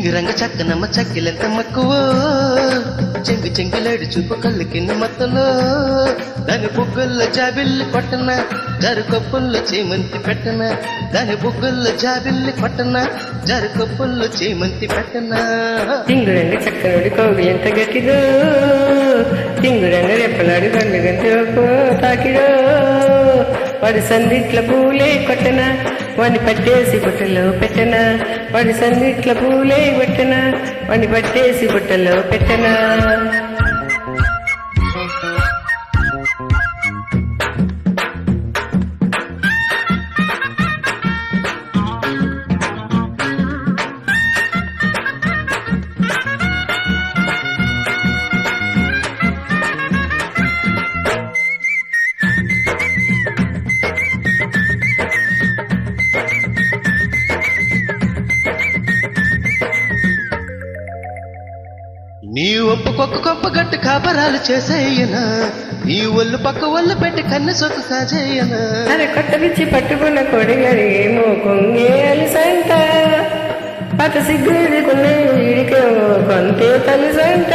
టింగిరంగ చక్కనమ్మ చక్కిలెంత మక్కువ చెంగి చెంగిలాడు చూపు కళ్ళకిన్న మత్తులో దాని బుగ్గల్లో జాబిల్లి కొట్టన జరుకొప్పుల్లో చేమంతి పెట్టన దాని బుగ్గల్లో జాబిల్లి కొట్టన జరుకొప్పుల్లో చేమంతి పెట్టన టింగురంగ చక్కనుడి కౌగి ఎంత గట్టిదో టింగురంగ రెప్పలాడి కళ్ళు గంట తాకిడో వాడి సందిట్ల పూలే కొట్టన వాడిని పట్టేసి బుట్టలో పెట్టన వాడి సందిట్ల పూలే కొట్టన వాడిని పట్టేసి బుట్టలో పెట్టన నీ ఒప్పుకొక్క కొప్ప గట్టు కాపరాలు చేసేయనా నీ ఒళ్ళు పక్క ఒళ్ళు పెట్టి కన్ను సొక్కు కాజేయనా అరే కొట్టపిచ్చి పట్టుకున్న కొడిగడి ఏమో కొంగే అలిసంట పత సిగ్గుకున్న వీడికేమో కొంతే తలిసంట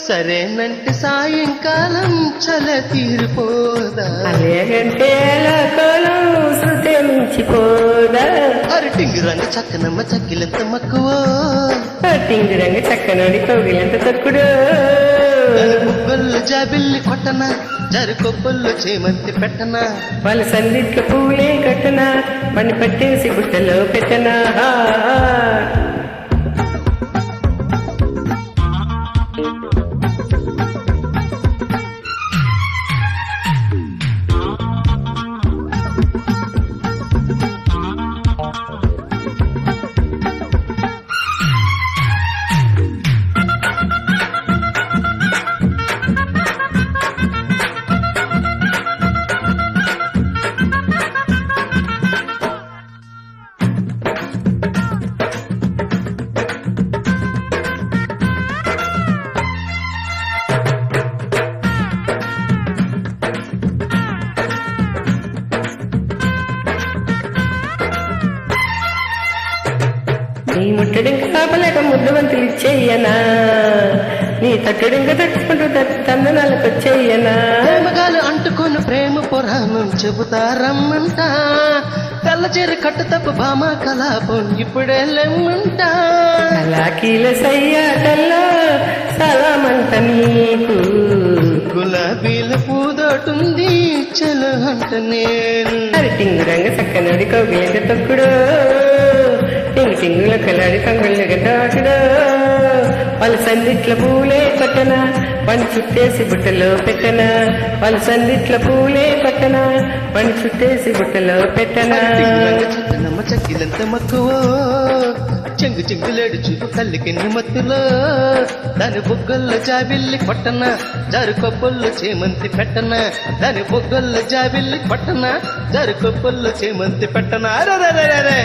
సరేనంటే సాయంకాలం చల తీరిపోదా అలాగంటే అలా కాలం శృతి మించిపోదా అరటింగి రంగు చక్కనమ్మ చక్కిలంత మక్కువ టింగురంగ చక్కనోడి కౌగిలంత తక్కుడు బుగ్గల్లో జాబిల్లి కొట్టన జరుకొప్పుల్లో చేమంతి పెట్టన వాళ్ళ సందిట్ల పూలే కట్టన పని పట్టేసి గుట్టలో పెట్టనా నీ ముట్టడింక కాపలేక ముద్దవంతులు ఇచ్చేయనా నీ తట్టడింక తట్టుకుంటూ తందనాలకొచ్చేయనా ప్రేమగాలు అంటుకొని ప్రేమ పురాణం చెబుతారమ్మంట తెల్ల చీర కట్టు తప్పు భామ కలాపం ఇప్పుడే లెమ్మంట అలాకీల సయ్యాటల్లో సలామంట నీకు గులాబీల పూదోటుంది చలు అంట నేను టింగురంగ చక్కనోడి కౌగిలింత తొక్కుడు టింగు టింగుల కలాడి కంగుళ్ళ గడ్డాకుడు వాళ్ళ సందిట్ల పూలే కొట్టన పని చుట్టేసి బుట్టలో పెట్టన వాళ్ళ సందిట్ల పూలే కొట్టన పని చుట్టేసి బుట్టలో పెట్టనా చక్కనమ్మ చక్కిలంత మక్కువ చెంగు చెంగులేడు చూపు కళ్ళకిన్ని మత్తులో దాని బుగ్గల్లో జాబిల్లి కొట్టన జరుకొప్పుల్లో చేమంతి పెట్టన దాని బుగ్గల్లో జాబిల్లి కొట్టన జరుకొప్పుల్లో చేమంతి పెట్టన అరే